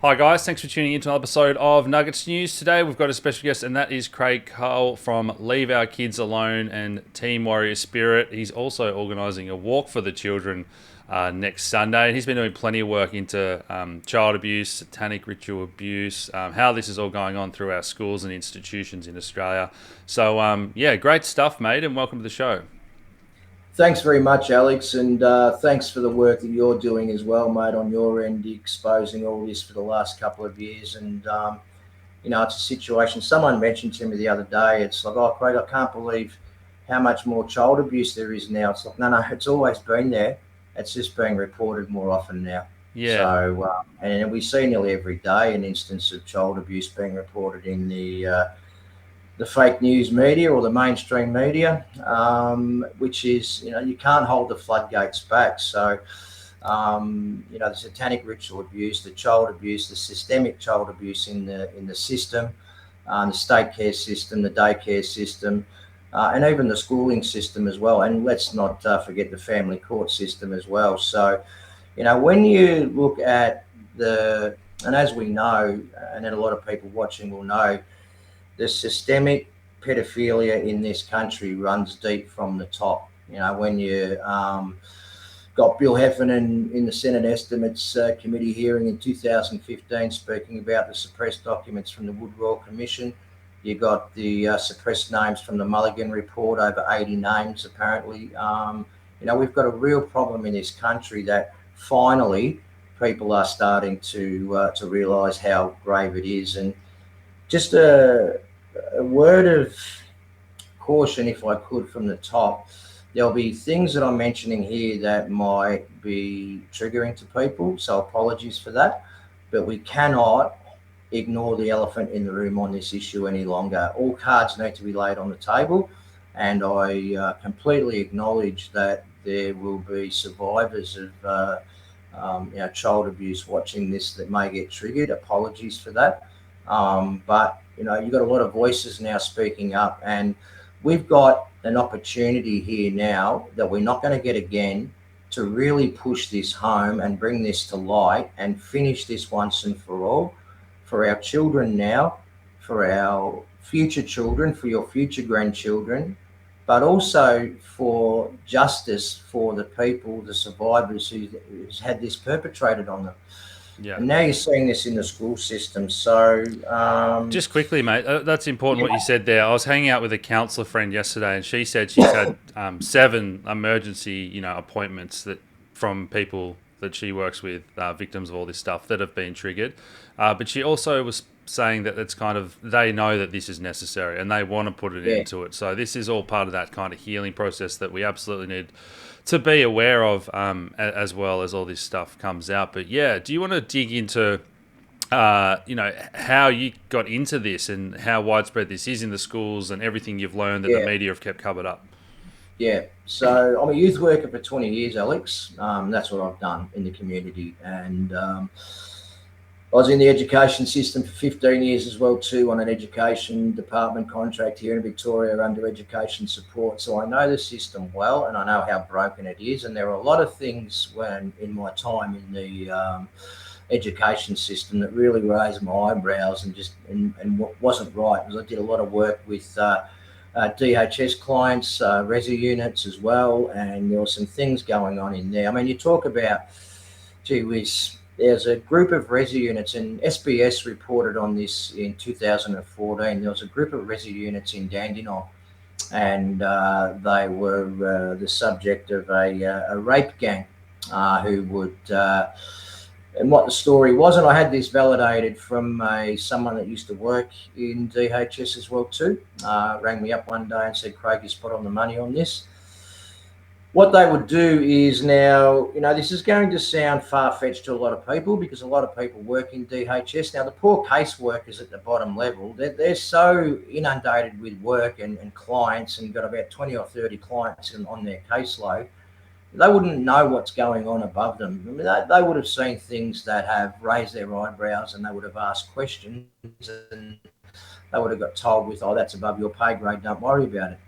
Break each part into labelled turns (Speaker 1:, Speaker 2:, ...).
Speaker 1: Hi guys, thanks for tuning into another episode of Nuggets News. Today we've got a special guest and that is Craig Cole from Leave Our Kidz Alone and Team Warrior Spirit. He's also organising a walk for the children next Sunday, and he's been doing plenty of work into child abuse, satanic ritual abuse, how this is all going on through our schools and institutions in Australia. So yeah, great stuff, mate, and welcome to the show.
Speaker 2: Thanks very much, Alex, and thanks for the work that you're doing as well, mate, on your end, exposing all this for the last couple of years. And, it's a situation. Someone mentioned to me the other day, it's like, oh, Craig, I can't believe how much more child abuse there is now. It's like, no, it's always been there. It's just being reported more often now.
Speaker 1: Yeah,
Speaker 2: So, and we see nearly every day an instance of child abuse being reported in the fake news media or the mainstream media, which is, you can't hold the floodgates back. So, the satanic ritual abuse, the child abuse, the systemic child abuse in the system, the state care system, the daycare system, and even the schooling system as well. And let's not forget the family court system as well. So, when you look at and as we know, and then a lot of people watching will know, the systemic pedophilia in this country runs deep from the top. When you got Bill Heffernan in the Senate Estimates Committee hearing in 2015 speaking about the suppressed documents from the Wood Royal Commission. You got the suppressed names from the Mulligan Report, over 80 names apparently. We've got a real problem in this country that finally people are starting to realise how grave it is. And just a word of caution, if I could, from the top. There'll be things that I'm mentioning here that might be triggering to people, so apologies for that. But we cannot ignore the elephant in the room on this issue any longer. All cards need to be laid on the table, and I completely acknowledge that there will be survivors of child abuse watching this that may get triggered. Apologies for that. But you've got a lot of voices now speaking up, and we've got an opportunity here now that we're not going to get again to really push this home and bring this to light and finish this once and for all for our children now, for our future children, for your future grandchildren, but also for justice for the people, the survivors who's had this perpetrated on them.
Speaker 1: yeah.
Speaker 2: And now you're seeing this in the school system. So,
Speaker 1: Just quickly, mate, that's important what you said there. I was hanging out with a counsellor friend yesterday, and she said she's had 7 emergency, appointments that from people that she works with, victims of all this stuff that have been triggered. But she also was saying that it's kind of they know that this is necessary and they want to put it
Speaker 2: yeah,
Speaker 1: into it. So this is all part of that kind of healing process that we absolutely need to be aware of, as well as all this stuff comes out. But yeah, do you want to dig into how you got into this and how widespread this is in the schools and everything you've learned that the
Speaker 2: yeah,
Speaker 1: media have kept covered up?
Speaker 2: yeah. So I'm a youth worker for 20 years, Alex. That's what I've done in the community. And I was in the education system for 15 years as well too, on an education department contract here in Victoria under education support. So I know the system well, and I know how broken it is. And there are a lot of things when in my time in the education system that really raised my eyebrows and what wasn't right. Because I did a lot of work with DHS clients, resi units as well, and there were some things going on in there. I mean, you talk about, gee whiz, there's a group of resi units, and SBS reported on this in 2014. There was a group of resi units in Dandenong, and they were the subject of a rape gang who would. And what the story was, and I had this validated from someone that used to work in DHS as well too, rang me up one day and said, Craig, you spot on the money on this. What they would do is now, this is going to sound far-fetched to a lot of people because a lot of people work in DHS. Now, the poor caseworkers at the bottom level, they're so inundated with work and clients and got about 20 or 30 clients on their caseload, they wouldn't know what's going on above them. I mean, they would have seen things that have raised their eyebrows, and they would have asked questions, and they would have got told with, oh, that's above your pay grade, don't worry about it.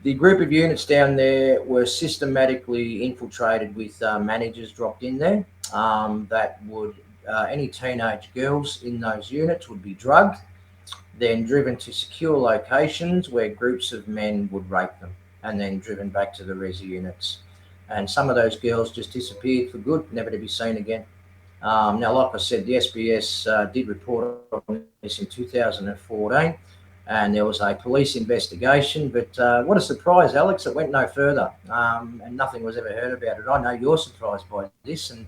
Speaker 2: The group of units down there were systematically infiltrated with managers dropped in there that would any teenage girls in those units would be drugged, then driven to secure locations where groups of men would rape them, and then driven back to the resi units. And some of those girls just disappeared for good, never to be seen again. Now, like I said, the SBS did report on this in 2014, and there was a police investigation. But what a surprise, Alex! It went no further, and nothing was ever heard about it. I know you're surprised by this, and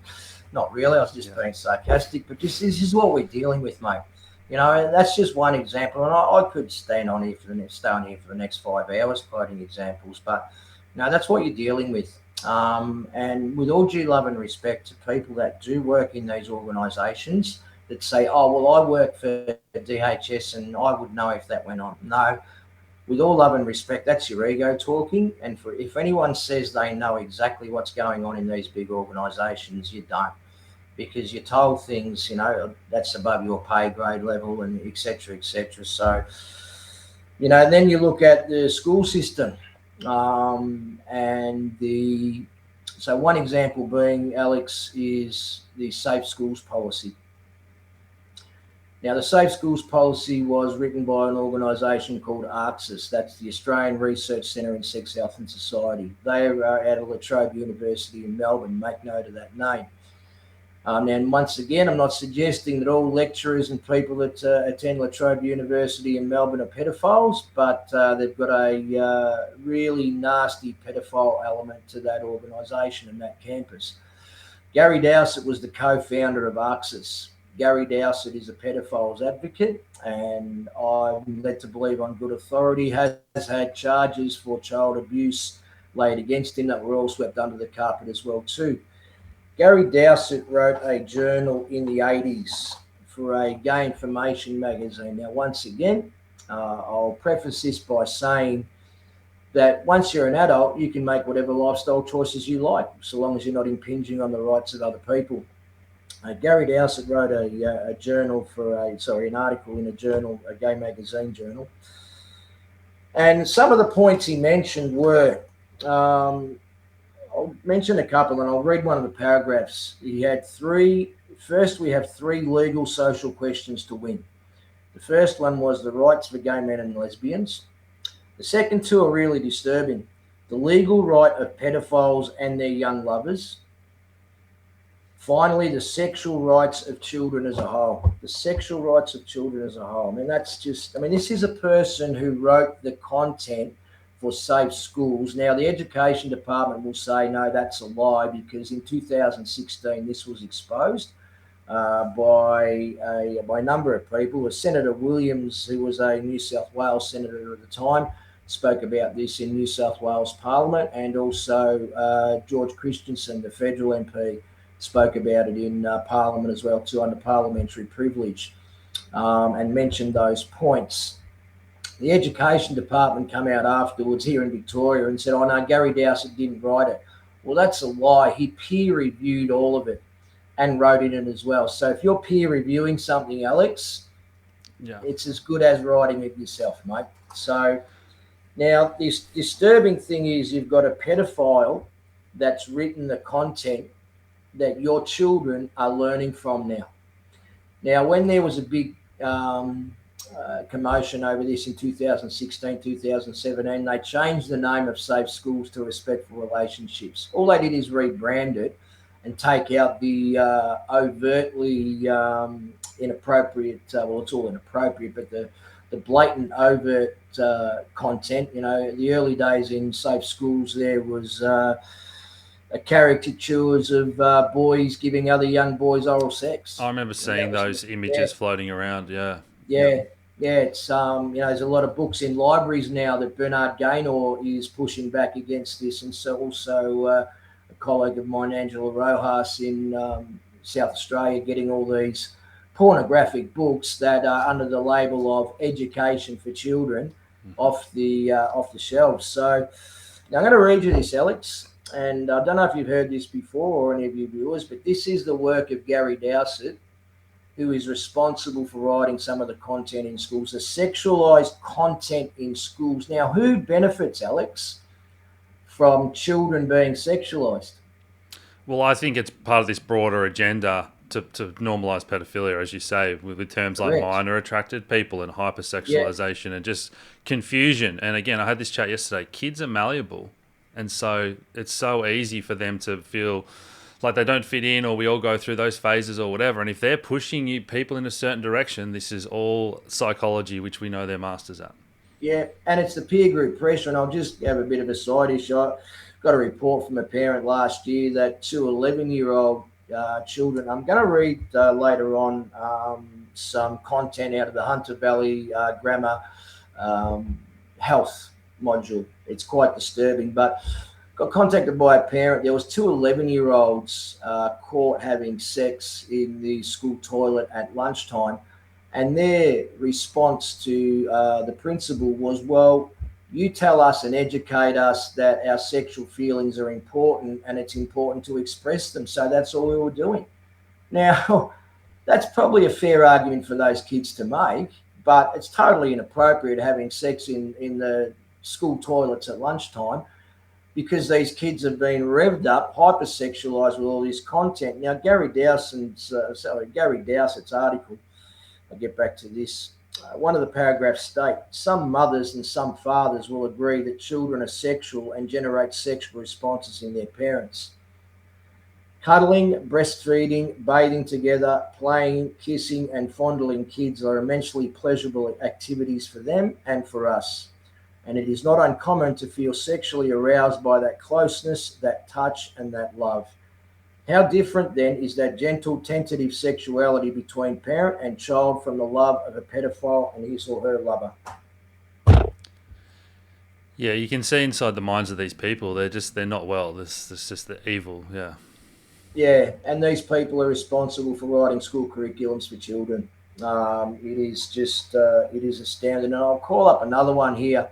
Speaker 2: not really. I was just being sarcastic, but this is what we're dealing with, mate. You know, that's just one example, and I could stay on here for the next 5 hours quoting examples, but no, that's what you're dealing with. And with all due love and respect to people that do work in these organisations that say, oh, well, I work for DHS and I would know if that went on. No, with all love and respect, that's your ego talking. And if anyone says they know exactly what's going on in these big organisations, you don't. Because you're told things, you know, that's above your pay grade level and et cetera, et cetera. So, you know, then you look at the school system. So one example being, Alex, is the Safe Schools policy. Now, the Safe Schools policy was written by an organisation called ARCSIS. That's the Australian Research Centre in Sex, Health and Society. They are out of La Trobe University in Melbourne. Make note of that name. And once again, I'm not suggesting that all lecturers and people that attend La Trobe University in Melbourne are pedophiles, but they've got a really nasty pedophile element to that organisation and that campus. Gary Dowsett was the co-founder of ARCSIS. Gary Dowsett is a pedophiles advocate, and I'm led to believe on good authority has had charges for child abuse laid against him that were all swept under the carpet as well too. Gary Dowsett wrote a journal in the 80s for a gay information magazine. Now, once again, I'll preface this by saying that once you're an adult, you can make whatever lifestyle choices you like, so long as you're not impinging on the rights of other people. Gary Dowsett wrote an article in a journal, a gay magazine journal. And some of the points he mentioned were, I'll mention a couple and I'll read one of the paragraphs. He had first we have three legal social questions to win. The first one was the rights for gay men and lesbians. The second two are really disturbing. The legal right of pedophiles and their young lovers. Finally, the sexual rights of children as a whole. The sexual rights of children as a whole. This is a person who wrote the content for Safe Schools. Now, the Education Department will say, no, that's a lie, because in 2016, this was exposed by a number of people. Senator Williams, who was a New South Wales senator at the time, spoke about this in New South Wales Parliament, and also George Christensen, the federal MP, spoke about it in Parliament as well too, under parliamentary privilege, and mentioned those points. The Education Department came out afterwards here in Victoria and said, oh no, Gary Dowsett didn't write it. Well, that's a lie. He peer reviewed all of it and wrote it in as well. So if you're peer reviewing something, Alex, it's as good as writing it yourself, mate. So now this disturbing thing is you've got a pedophile that's written the content that your children are learning from now. Now, when there was a big commotion over this in 2016, 2017, they changed the name of Safe Schools to Respectful Relationships. All they did is rebrand it and take out the overtly inappropriate, it's all inappropriate, but the blatant overt content. You know, the early days in Safe Schools, there was caricatures of boys giving other young boys oral sex.
Speaker 1: I remember seeing those images floating around.
Speaker 2: It's there's a lot of books in libraries now that Bernard Gaynor is pushing back against this, and so also a colleague of mine, Angela Rojas, in South Australia, getting all these pornographic books that are under the label of education for children off the shelves. So now I'm going to read you this, Alex. And I don't know if you've heard this before or any of your viewers, but this is the work of Gary Dowsett, who is responsible for writing some of the content in schools, the sexualized content in schools. Now, who benefits, Alex, from children being sexualized?
Speaker 1: Well, I think it's part of this broader agenda to normalise pedophilia, as you say, with terms like
Speaker 2: Correct.
Speaker 1: minor attracted people and
Speaker 2: Yeah.
Speaker 1: hypersexualisation and just confusion. And again, I had this chat yesterday. Kids are malleable, and so it's so easy for them to feel like they don't fit in, or we all go through those phases or whatever. And if they're pushing you people in a certain direction, this is all psychology, which we know they're masters at.
Speaker 2: Yeah, and it's the peer group pressure. And I'll just have a bit of a side issue. I got a report from a parent last year that two 11-year-old children, I'm going to read later on some content out of the Hunter Valley Grammar um, health module. It's quite disturbing, but got contacted by a parent. There was two 11-year-olds caught having sex in the school toilet at lunchtime. And their response to the principal was, well, you tell us and educate us that our sexual feelings are important and it's important to express them. So that's all we were doing. Now, that's probably a fair argument for those kids to make, but it's totally inappropriate having sex in the school toilets at lunchtime because these kids have been revved up, hypersexualized with all this content. Now, Gary Dowsett's article, I'll get back to this. One of the paragraphs state, some mothers and some fathers will agree that children are sexual and generate sexual responses in their parents. Cuddling, breastfeeding, bathing together, playing, kissing, and fondling kids are immensely pleasurable activities for them and for us. And it is not uncommon to feel sexually aroused by that closeness, that touch, and that love. How different then is that gentle, tentative sexuality between parent and child from the love of a pedophile and his or her lover?
Speaker 1: Yeah, you can see inside the minds of these people. They're not well. This just the evil. Yeah.
Speaker 2: Yeah, and these people are responsible for writing school curriculums for children. It is astounding. And I'll call up another one here.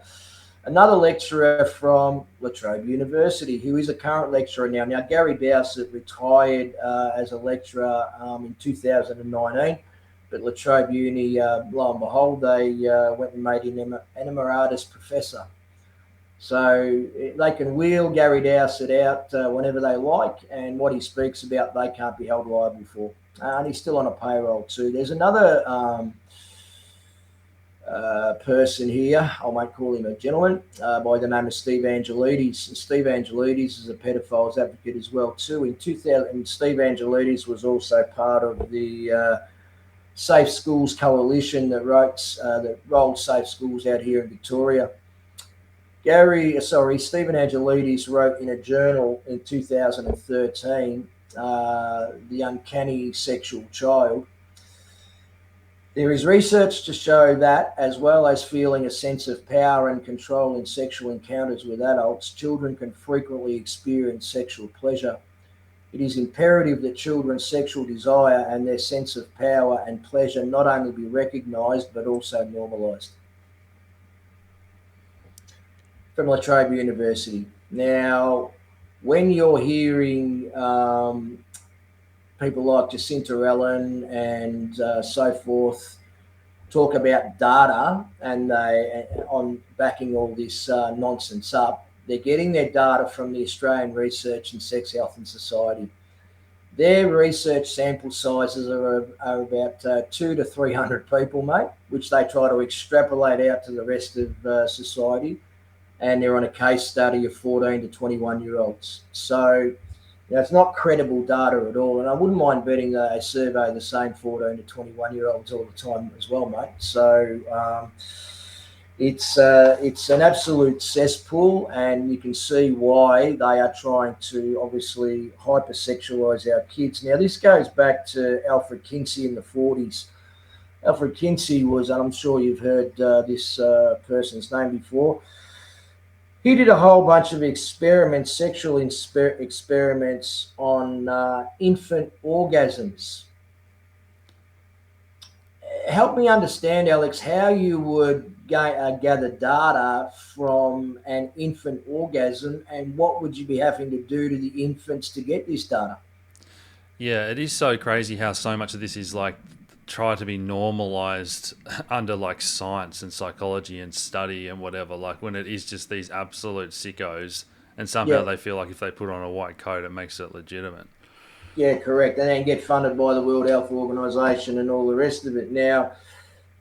Speaker 2: Another lecturer from La Trobe University, who is a current lecturer now. Now, Gary Dowsett retired as a lecturer in 2019, but La Trobe Uni, lo and behold, they went and made him an emeritus professor. So they can wheel Gary Dowsett out whenever they like, and what he speaks about, they can't be held liable for. And he's still on a payroll too. There's another person here, I won't call him a gentleman, by the name of Steve Angelides. And Steve Angelides is a pedophiles advocate as well too. In 2000, and Steve Angelides was also part of the Safe Schools Coalition that rolled safe schools out here in Victoria. Stephen Angelides wrote in a journal in 2013, The Uncanny Sexual Child. There is research to show that, as well as feeling a sense of power and control in sexual encounters with adults, children can frequently experience sexual pleasure. It is imperative that children's sexual desire and their sense of power and pleasure not only be recognised, but also normalised. From La Trobe University. Now, when you're hearing people like Jacinta Allen and so forth talk about data and they on backing all this nonsense up, they're getting their data from the Australian Research in Sex Health and Society. Their research sample sizes are about 200 to 300 people, mate, which they try to extrapolate out to the rest of society. And they're on a case study of 14 to 21-year-olds. So it's not credible data at all. And I wouldn't mind betting that they survey the same 14 to 21-year-olds all the time as well, mate. So it's an absolute cesspool, and you can see why they are trying to obviously hypersexualise our kids. Now, this goes back to Alfred Kinsey in the 40s. Alfred Kinsey was, and I'm sure you've heard this person's name before, he did a whole bunch of experiments, sexual experiments on infant orgasms. Help me understand, Alex, how you would gather data from an infant orgasm, and what would you be having to do to the infants to get this data?
Speaker 1: Yeah, it is so crazy how so much of this is like try to be normalized under like science and psychology and study and whatever, like when it is just these absolute sickos and somehow
Speaker 2: Yeah.
Speaker 1: they feel like if they put on a white coat it makes it legitimate.
Speaker 2: Yeah, correct. And then get funded by the World Health Organization and all the rest of it. Now,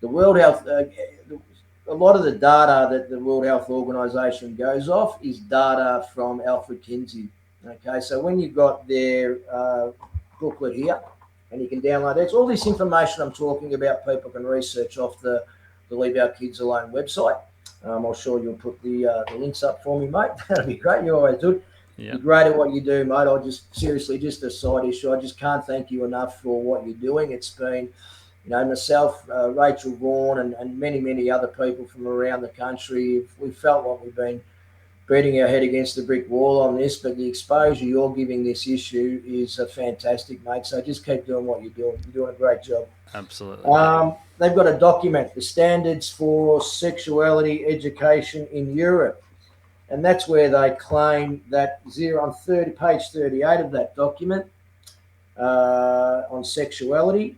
Speaker 2: the World Health, a lot of the data that the World Health Organization goes off is data from Alfred Kinsey. Okay, so when you've got their booklet here, and you can download it, it's all this information I'm talking about. People can research off the Leave Our Kidz Alone website. I'm sure you'll put the links up for me, mate. That'd be great. You always do.
Speaker 1: Yeah.
Speaker 2: You're great at what you do, mate. I just seriously, just a side issue. I just can't thank you enough for what you're doing. It's been, myself, Rachel Vaughan, and many, many other people from around the country. We felt like we've been beating our head against the brick wall on this, but the exposure you're giving this issue is fantastic, mate. So just keep doing what you're doing. You're doing a great job.
Speaker 1: Absolutely.
Speaker 2: They've got a document, the standards for sexuality education in Europe. And that's where they claim that on page 38 of that document on sexuality,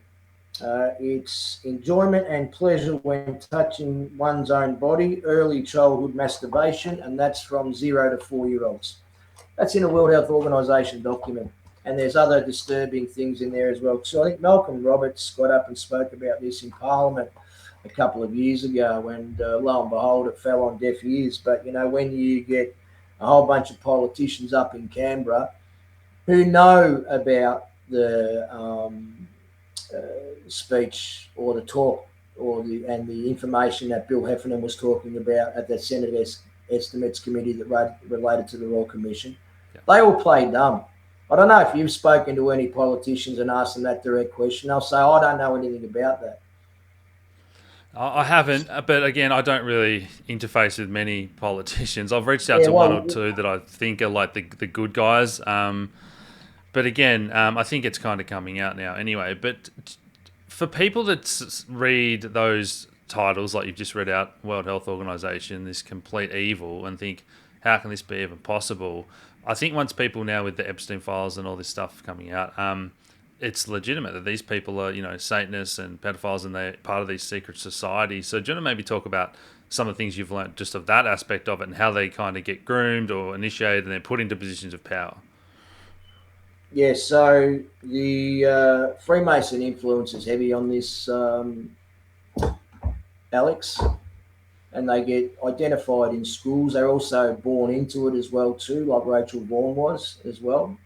Speaker 2: it's enjoyment and pleasure when touching one's own body, early childhood masturbation, and that's from 0 to 4-year-olds. That's in a World Health Organization document. And there's other disturbing things in there as well. So I think Malcolm Roberts got up and spoke about this in Parliament a couple of years ago, and lo and behold, it fell on deaf ears. But, when you get a whole bunch of politicians up in Canberra who know about the speech or the talk and the information that Bill Heffernan was talking about at the Senate Estimates Committee that related to the Royal Commission, they all play dumb. I don't know if you've spoken to any politicians and asked them that direct question. They'll say, I don't know anything about that.
Speaker 1: I haven't, but again, I don't really interface with many politicians. I've reached out to one or two that I think are like the good guys. But again, I think it's kind of coming out now anyway. But for people that read those titles, like you've just read out, World Health Organization, this complete evil, and think, how can this be even possible? I think once people now with the Epstein files and all this stuff coming out, it's legitimate that these people are, Satanists and pedophiles, and they're part of these secret societies. So do you want to maybe talk about some of the things you've learned just of that aspect of it and how they kind of get groomed or initiated and they're put into positions of power?
Speaker 2: Yeah, so the Freemason influence is heavy on this, Alex, and they get identified in schools. They're also born into it as well too, like Rachel Vaughan was as well.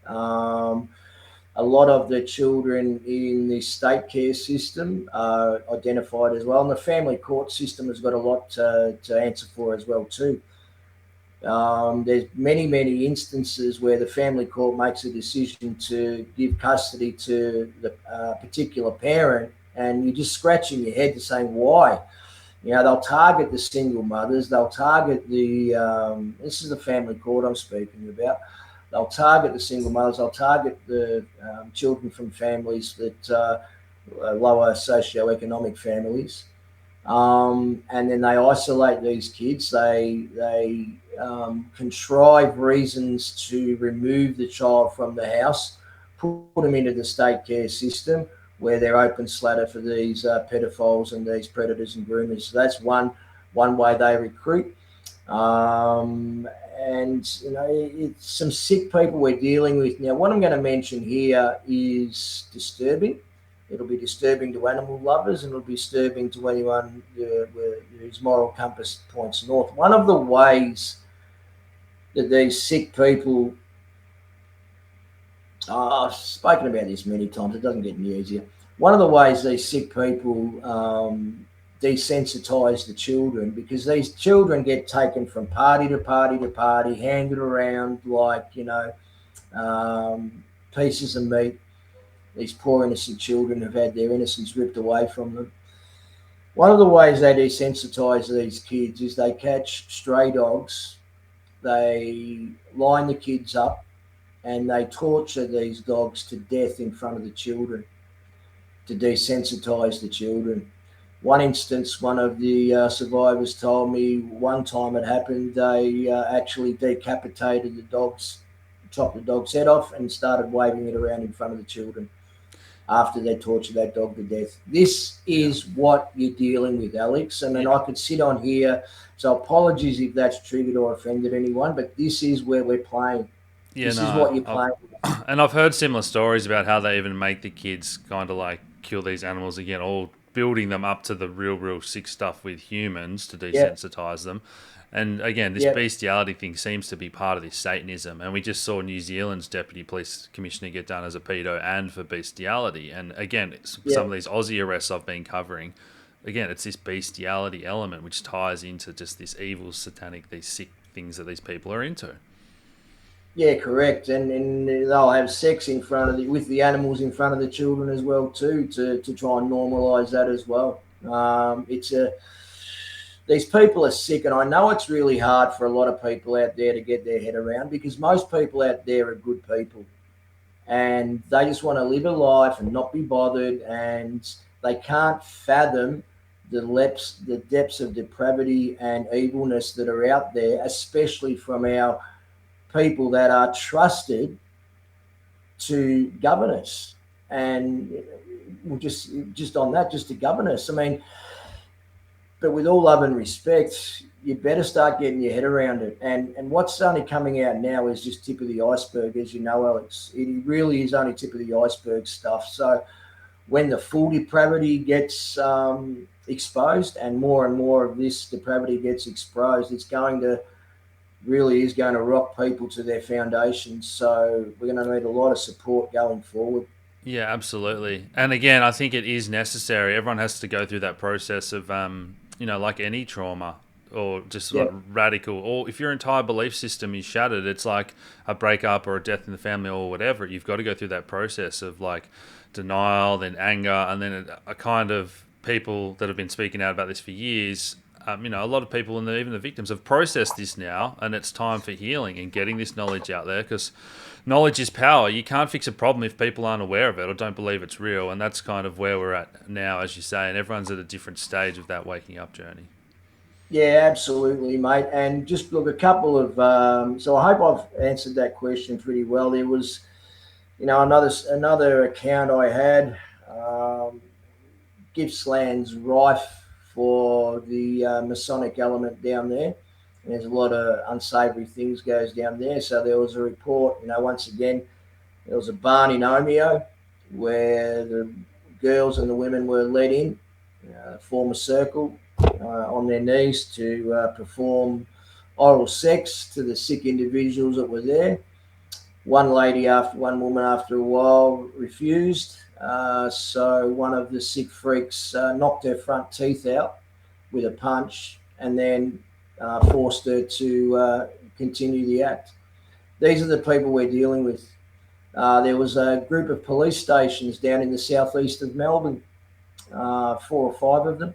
Speaker 2: A lot of the children in the state care system are identified as well, and the family court system has got a lot to answer for as well too. There's many instances where the family court makes a decision to give custody to the particular parent, and you're just scratching your head to saying why. They'll target the single mothers. They'll target this is the family court I'm speaking about. They'll target the single mothers. They'll target the children from families that lower socioeconomic families. And then they isolate these kids. They contrive reasons to remove the child from the house, put them into the state care system where they're open slather for these pedophiles and these predators and groomers. So that's one way they recruit. And it's some sick people we're dealing with now. What I'm going to mention here is disturbing. It'll be disturbing to animal lovers, and it'll be disturbing to anyone whose moral compass points north. One of the ways that these sick people, I've spoken about this many times, it doesn't get any easier. One of the ways these sick people desensitize the children, because these children get taken from party to party to party, handed around like, pieces of meat. These poor innocent children have had their innocence ripped away from them. One of the ways they desensitize these kids is they catch stray dogs, they line the kids up, and they torture these dogs to death in front of the children to desensitize the children. One instance, one of the survivors told me one time it happened, they actually decapitated the dogs, chopped the dog's head off and started waving it around in front of the children after they tortured that dog to death. This is what you're dealing with, Alex. I mean, I could sit on here, so apologies if that's triggered or offended anyone, but this is where we're playing. This is what you're playing with.
Speaker 1: And I've heard similar stories about how they even make the kids kind of like kill these animals again, all building them up to the real sick stuff with humans to
Speaker 2: Yeah,
Speaker 1: desensitize them. And again, this
Speaker 2: yeah,
Speaker 1: bestiality thing seems to be part of this Satanism. And we just saw New Zealand's deputy police commissioner get done as a pedo and for bestiality. And again, some
Speaker 2: yeah.
Speaker 1: of these Aussie arrests I've been covering, again, it's this bestiality element which ties into just this evil, satanic, these sick things that these people are into.
Speaker 2: Yeah, correct. And they'll have sex in front of with the animals in front of the children as well too, to try and normalise that as well. It's a These people are sick, and I know it's really hard for a lot of people out there to get their head around, because most people out there are good people and they just want to live a life and not be bothered, and they can't fathom the depths of depravity and evilness that are out there, especially from our people that are trusted to govern us. And just on that, just to govern us. I mean, but with all love and respect, you better start getting your head around it. And what's only coming out now is just tip of the iceberg, as you know, Alex. It really is only tip of the iceberg stuff. So when the full depravity gets exposed, and more of this depravity gets exposed, it's going to really is going to rock people to their foundations. So we're going to need a lot of support going forward.
Speaker 1: Yeah, absolutely. And again, I think it is necessary. Everyone has to go through that process of, like any trauma or just like
Speaker 2: Yeah,
Speaker 1: radical, or if your entire belief system is shattered, it's like a breakup or a death in the family or whatever. You've got to go through that process of like denial, then anger, and then a kind of people that have been speaking out about this for years. A lot of people and even the victims have processed this now, and it's time for healing and getting this knowledge out there, because knowledge is power. You can't fix a problem if people aren't aware of it or don't believe it's real, and that's kind of where we're at now, as you say, and everyone's at a different stage of that waking up journey.
Speaker 2: yeah, absolutely, mate. And just look, a couple of so I hope I've answered that question pretty well. There was, another account I had. Gippsland's rife for the Masonic element down there. And there's a lot of unsavoury things goes down there. So there was a report, once again, there was a barn in Omeo where the girls and the women were led in, form a circle on their knees to perform oral sex to the sick individuals that were there. One woman after a while refused. So one of the sick freaks knocked her front teeth out with a punch, and then forced her to continue the act. These are the people we're dealing with. There was a group of police stations down in the southeast of Melbourne, 4 or 5 of them,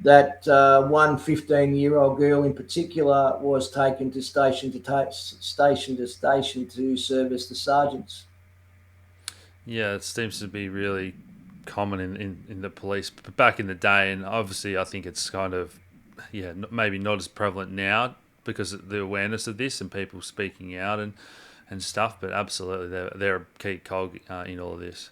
Speaker 2: that one 15-year-old girl in particular was taken to station to service the sergeants.
Speaker 1: Yeah, it seems to be really common in the police but back in the day, and obviously I think it's kind of, maybe not as prevalent now because of the awareness of this and people speaking out and stuff, but absolutely they're a key cog in all of this.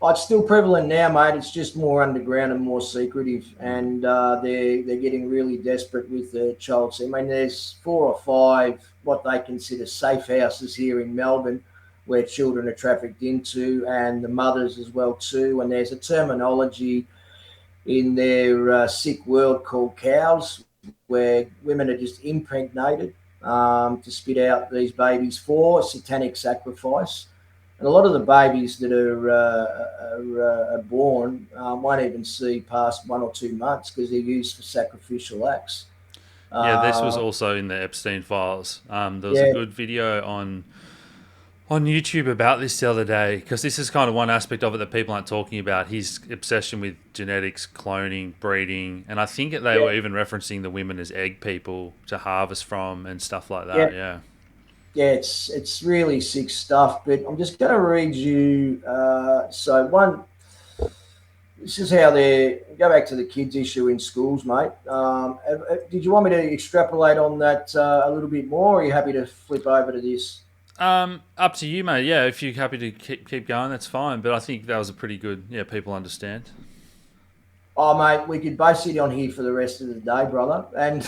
Speaker 2: Oh, it's still prevalent now, mate. It's just more underground and more secretive, and they're getting really desperate with the child. I mean, there's 4 or 5 what they consider safe houses here in Melbourne where children are trafficked into, and the mothers as well too. And there's a terminology in their sick world called cows, where women are just impregnated to spit out these babies for satanic sacrifice. And a lot of the babies that are born won't even see past 1 or 2 months because they're used for sacrificial acts.
Speaker 1: Yeah, this was
Speaker 2: Uh,
Speaker 1: also in the Epstein files. There was a
Speaker 2: yeah,
Speaker 1: good video on YouTube about this the other day, because this is kind of one aspect of it that people aren't talking about. His obsession with genetics, cloning, breeding, and I think they
Speaker 2: yeah,
Speaker 1: were even referencing the women as egg people to harvest from and stuff like
Speaker 2: yeah,
Speaker 1: that. Yeah.
Speaker 2: yeah. It's really sick stuff. But I'm just going to read you. So one, this is how they go back to the kids issue in schools, mate. Did you want me to extrapolate on that a little bit more, or are you happy to flip over to this?
Speaker 1: Up to you, mate. Yeah, if you're happy to keep going, that's fine. But I think that was a pretty good. Yeah, people understand.
Speaker 2: Oh, mate, we could both sit on here for the rest of the day, brother. And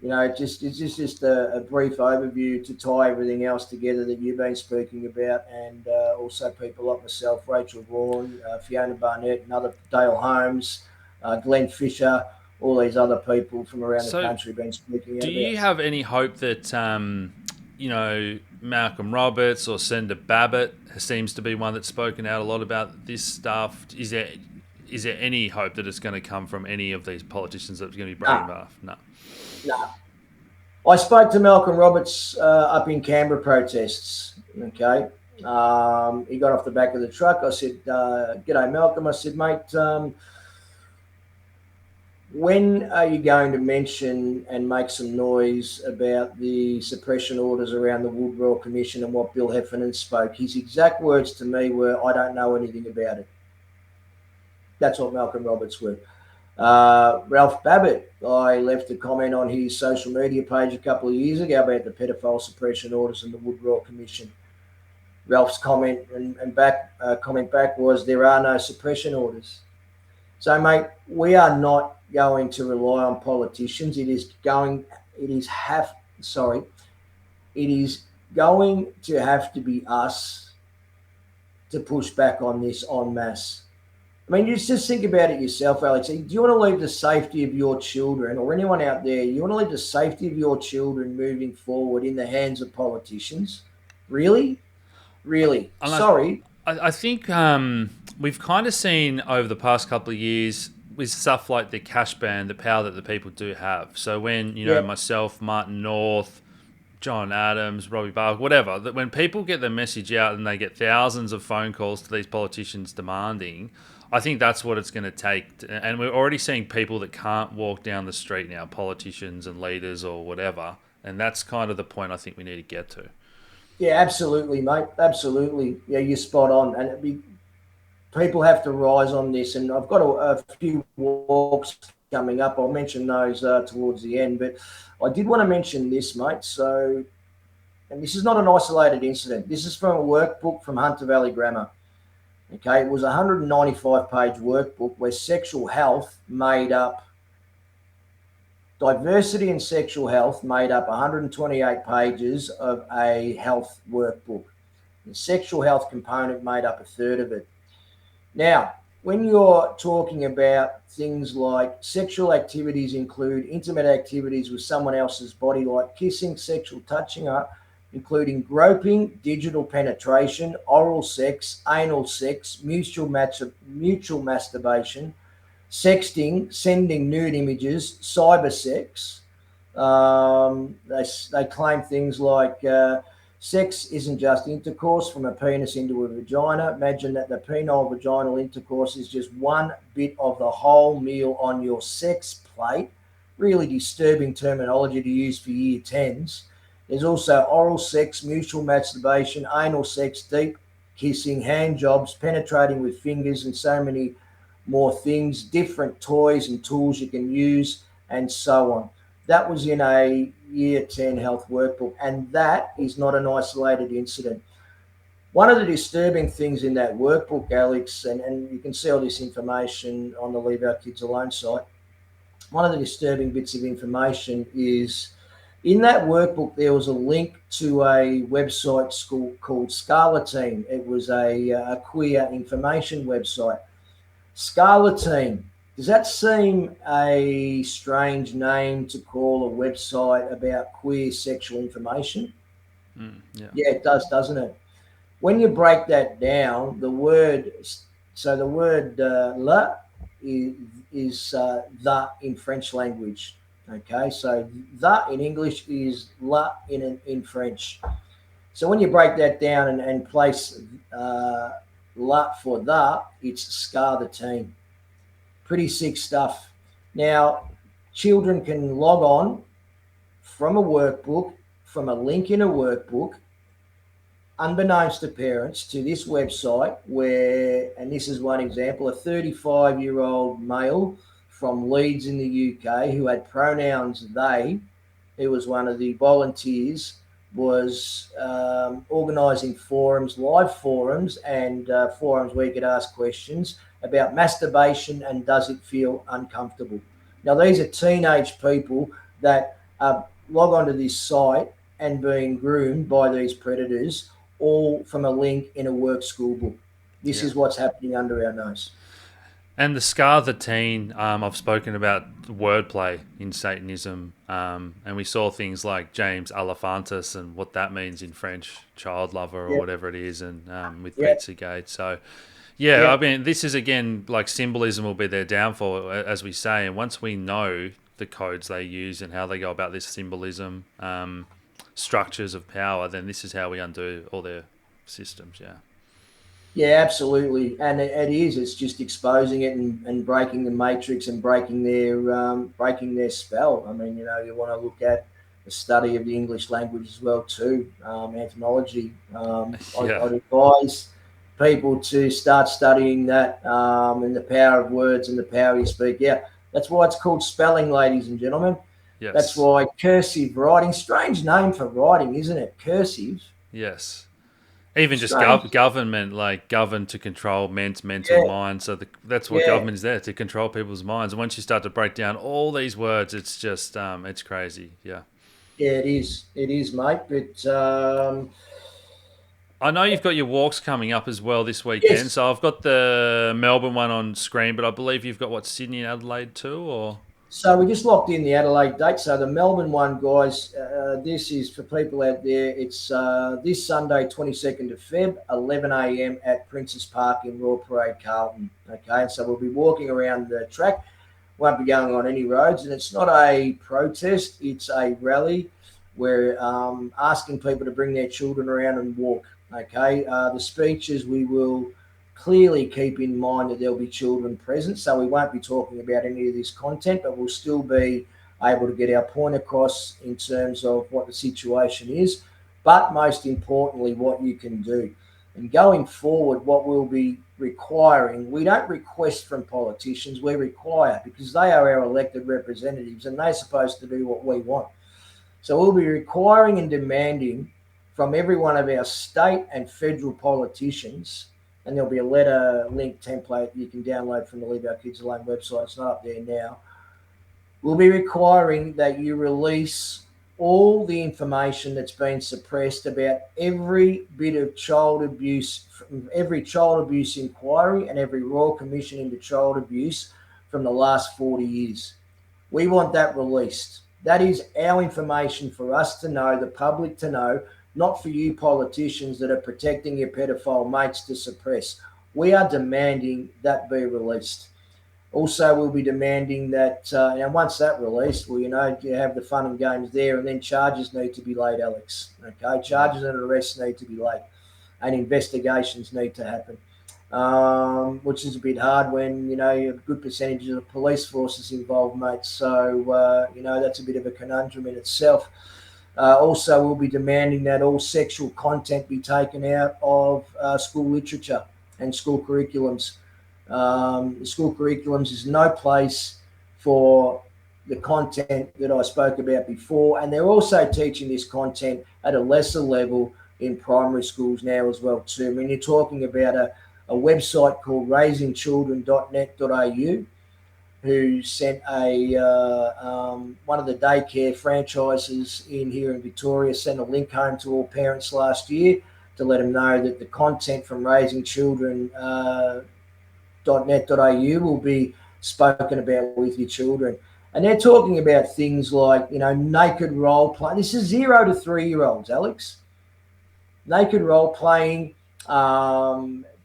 Speaker 2: It's just a brief overview to tie everything else together that you've been speaking about, and also people like myself, Rachel Vaughan, Fiona Barnett, and other Dale Holmes, Glenn Fisher, all these other people from around the
Speaker 1: So,
Speaker 2: country been speaking out
Speaker 1: do
Speaker 2: about.
Speaker 1: you have any hope that Malcolm Roberts or Senator Babbitt seems to be one that's spoken out a lot about this stuff? Is there any hope that it's going to come from any of these politicians that's going to be breaking
Speaker 2: No,
Speaker 1: off? No.
Speaker 2: no. I spoke to Malcolm Roberts up in Canberra protests. Okay. He got off the back of the truck. I said, "G'day, Malcolm." I said, "Mate, when are you going to mention and make some noise about the suppression orders around the Woodrow Commission and what Bill Heffernan spoke?" His exact words to me were, "I don't know anything about it." That's what Malcolm Roberts were. Ralph Babbitt, I left a comment on his social media page a couple of years ago about the pedophile suppression orders and the Woodrow Commission. Ralph's comment back was, "There are no suppression orders." So, mate, we are not going to rely on politicians. It is going to have to be us to push back on this en masse. I mean, just think about it yourself, Alex. Do you want to leave the safety of your children, or anyone out there, you want to leave the safety of your children moving forward in the hands of politicians? Really? Really?
Speaker 1: And
Speaker 2: Sorry.
Speaker 1: I think we've kind of seen over the past couple of years with stuff like the cash ban, the power that the people do have. So when,
Speaker 2: Yeah.
Speaker 1: myself, Martin North, John Adams, Robbie Barker, whatever, that when people get the message out and they get thousands of phone calls to these politicians demanding, I think that's what it's going to take. And we're already seeing people that can't walk down the street now, politicians and leaders or whatever. And that's kind of the point I think we need to get to.
Speaker 2: Yeah, absolutely, mate. Absolutely. Yeah, you're spot on. And people have to rise on this. And I've got a few walks coming up. I'll mention those towards the end. But I did want to mention this, mate. So, and this is not an isolated incident. This is from a workbook from Hunter Valley Grammar. Okay, it was a 195-page workbook where diversity and sexual health made up 128 pages of a health workbook. The sexual health component made up a third of it. Now, when you're talking about things like sexual activities include intimate activities with someone else's body, like kissing, sexual touching up, including groping, digital penetration, oral sex, anal sex, mutual masturbation, sexting, sending nude images, cyber sex. They claim things like sex isn't just intercourse from a penis into a vagina. Imagine that the penile vaginal intercourse is just one bit of the whole meal on your sex plate. Really disturbing terminology to use for year 10s. There's also oral sex, mutual masturbation, anal sex, deep kissing, hand jobs, penetrating with fingers, and so many more things, different toys and tools you can use, and so on. That was in a year 10 health workbook, and that is not an isolated incident. One of the disturbing things in that workbook, Alex, and you can see all this information on the Leave Our Kidz Alone site, one of the disturbing bits of information is in that workbook, there was a link to a website called Scarletine. It was a queer information website. Scarletine. Does that seem a strange name to call a website about queer sexual information?
Speaker 1: Yeah.
Speaker 2: Yeah, it does, doesn't it? When you break that down, the word la is the in French language. Okay, so the in English is la in French. So when you break that down and place la for the, it's scar the team. Pretty sick stuff. Now, children can log on from a workbook, from a link in a workbook, unbeknownst to parents, to this website where, and this is one example, a 35-year-old male from Leeds in the UK who had pronouns they, who was one of the volunteers, was organising forums, live forums, and forums where you could ask questions about masturbation and does it feel uncomfortable. Now, these are teenage people that log onto this site and being groomed by these predators, all from a link in a work school book. This
Speaker 1: Yeah.
Speaker 2: is what's happening under our nose.
Speaker 1: And the scar the teen, I've spoken about wordplay in Satanism, and we saw things like James Alefantis and what that means in French, child lover or
Speaker 2: Yep,
Speaker 1: whatever it is, and with
Speaker 2: yep,
Speaker 1: Pizzagate. So, yeah, I
Speaker 2: yep.
Speaker 1: mean, this is again like symbolism will be their downfall, as we say, and once we know the codes they use and how they go about this symbolism, structures of power, then this is how we undo all their systems. Yeah.
Speaker 2: Yeah, absolutely, and it is. It's just exposing it and breaking the matrix and breaking their spell. I mean, you want to look at the study of the English language as well too, etymology.
Speaker 1: Yeah.
Speaker 2: I'd advise people to start studying that and the power of words and the power you speak. Yeah, that's why it's called spelling, ladies and gentlemen. That's
Speaker 1: Yes.
Speaker 2: why cursive writing, strange name for writing, isn't it? Cursive,
Speaker 1: Yes. Even just
Speaker 2: strange.
Speaker 1: government, like govern to control men's mental
Speaker 2: Yeah,
Speaker 1: mind. So that's what
Speaker 2: yeah.
Speaker 1: government is there to control people's minds. And once you start to break down all these words, it's just it's crazy. Yeah,
Speaker 2: Yeah, it is. It is, mate. But
Speaker 1: I know you've got your walks coming up as well this weekend.
Speaker 2: yes,
Speaker 1: So I've got the Melbourne one on screen, but I believe you've got what, Sydney and Adelaide too, or
Speaker 2: so we just locked in the Adelaide date. So the Melbourne one, guys, this is for people out there. It's this Sunday, 22nd of Feb, 11 a.m. at Princes Park in Royal Parade, Carlton. Okay, so we'll be walking around the track. Won't be going on any roads, and it's not a protest. It's a rally. We're asking people to bring their children around and walk. Okay, the speeches we will clearly keep in mind that there'll be children present, so we won't be talking about any of this content, but we'll still be able to get our point across in terms of what the situation is, but most importantly, what you can do. And going forward, what we'll be requiring, we don't request from politicians, we require, because they are our elected representatives and they're supposed to do what we want. So we'll be requiring and demanding from every one of our state and federal politicians, and there'll be a letter link template you can download from the Leave Our Kidz Alone website. It's not up there now. We'll be requiring that you release all the information that's been suppressed about every bit of child abuse, from every child abuse inquiry and every Royal Commission into child abuse from the last 40 years. We want that released. That is our information for us to know, the public to know, not for you politicians that are protecting your pedophile mates to suppress. We are demanding that be released. Also, we'll be demanding that, and once that released, well, you have the fun and games there, and then charges need to be laid, Alex. Okay, charges and arrests need to be laid, and investigations need to happen. Which is a bit hard when you have a good percentage of the police forces involved, mate. So that's a bit of a conundrum in itself. Also, we'll be demanding that all sexual content be taken out of school literature and school curriculums. School curriculums is no place for the content that I spoke about before, and they're also teaching this content at a lesser level in primary schools now as well too. I mean, you're talking about a website called raisingchildren.net.au, who sent one of the daycare franchises in here in Victoria sent a link home to all parents last year to let them know that the content from raisingchildren.net.au will be spoken about with your children. And they're talking about things like, naked role play. This is 0 to 3-year-olds, Alex. Naked role playing,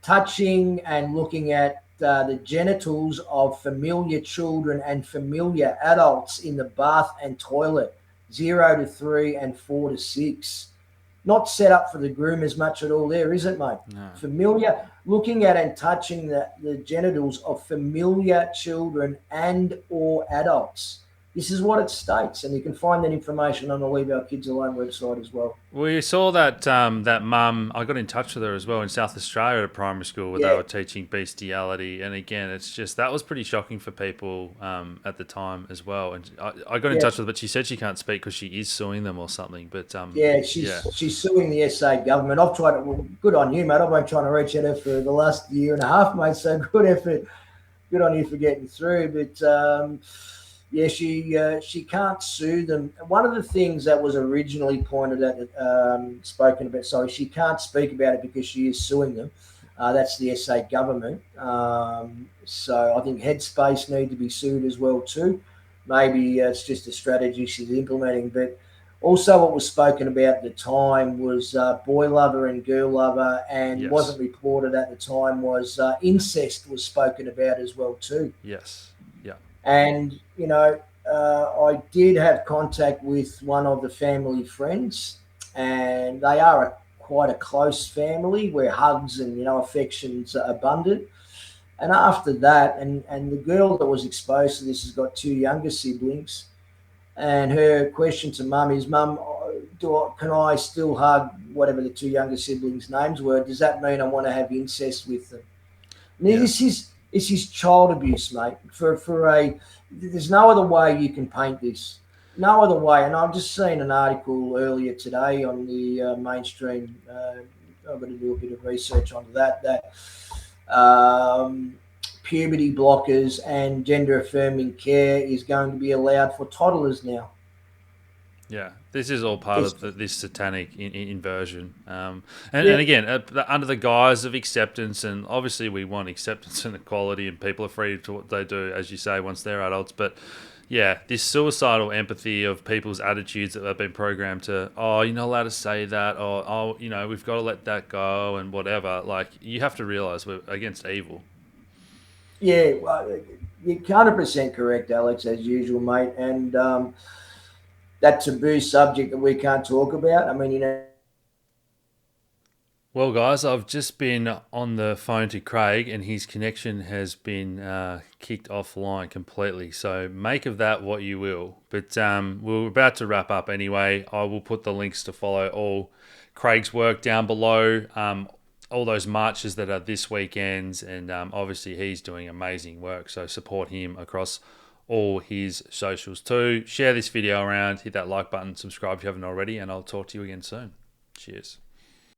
Speaker 2: touching and looking at the genitals of familiar children and familiar adults in the bath and toilet, 0 to 3 and 4 to 6. Not set up for the groomers much at all there, is it, mate?
Speaker 1: no.
Speaker 2: Familiar, looking at and touching the genitals of familiar children and or adults. This is what it states, and you can find that information on the Leave Our Kidz Alone website as well.
Speaker 1: We saw that mum. I got in touch with her as well in South Australia at a primary school where they
Speaker 2: Yeah,
Speaker 1: were teaching bestiality, and again, it's just that was pretty shocking for people at the time as well. And I got in
Speaker 2: yeah.
Speaker 1: touch with her, but she said she can't speak because she is suing them or something. But
Speaker 2: Yeah,
Speaker 1: yeah,
Speaker 2: she's suing the SA government. I've tried to. Well, good on you, mate. I've been trying to reach out to her for the last year and a half, mate. So good effort. Good on you for getting through. But Yeah, she can't sue them. One of the things that was originally pointed at, spoken about, sorry, she can't speak about it because she is suing them. That's the SA government. So I think Headspace need to be sued as well too. Maybe it's just a strategy she's implementing. But also, what was spoken about at the time was boy lover and girl lover, and
Speaker 1: Yes.
Speaker 2: wasn't reported at the time was incest was spoken about as well too.
Speaker 1: Yes. Yeah.
Speaker 2: And, I did have contact with one of the family friends, and they are quite a close family where hugs and, affections are abundant. And after that, and the girl that was exposed to this has got two younger siblings. And her question to mum is, Mum, can I still hug whatever the two younger siblings' names were? Does that mean I want to have incest with them? Now,
Speaker 1: Yeah.
Speaker 2: this is child abuse, mate. There's no other way you can paint this. No other way. And I've just seen an article earlier today on the mainstream. I've got to do a bit of research onto that. Puberty blockers and gender affirming care is going to be allowed for toddlers now.
Speaker 1: Yeah, this is all part
Speaker 2: It's,
Speaker 1: of this satanic inversion. And
Speaker 2: yeah,
Speaker 1: again, under the guise of acceptance, and obviously we want acceptance and equality, and people are free to what they do, as you say, once they're adults. But yeah, this suicidal empathy of people's attitudes that have been programmed to, oh, you're not allowed to say that, or oh, we've got to let that go, and whatever. Like, you have to realize we're against evil.
Speaker 2: yeah, well, you're 100% correct, Alex, as usual, mate. And that taboo subject that we can't talk about. I mean,
Speaker 1: Well, guys, I've just been on the phone to Craig, and his connection has been kicked offline completely. So make of that what you will. But we're about to wrap up anyway. I will put the links to follow all Craig's work down below. All those marches that are this weekend, and obviously he's doing amazing work. So support him across all his socials too. Share this video around, hit that like button, subscribe if you haven't already, and I'll talk to you again soon. Cheers.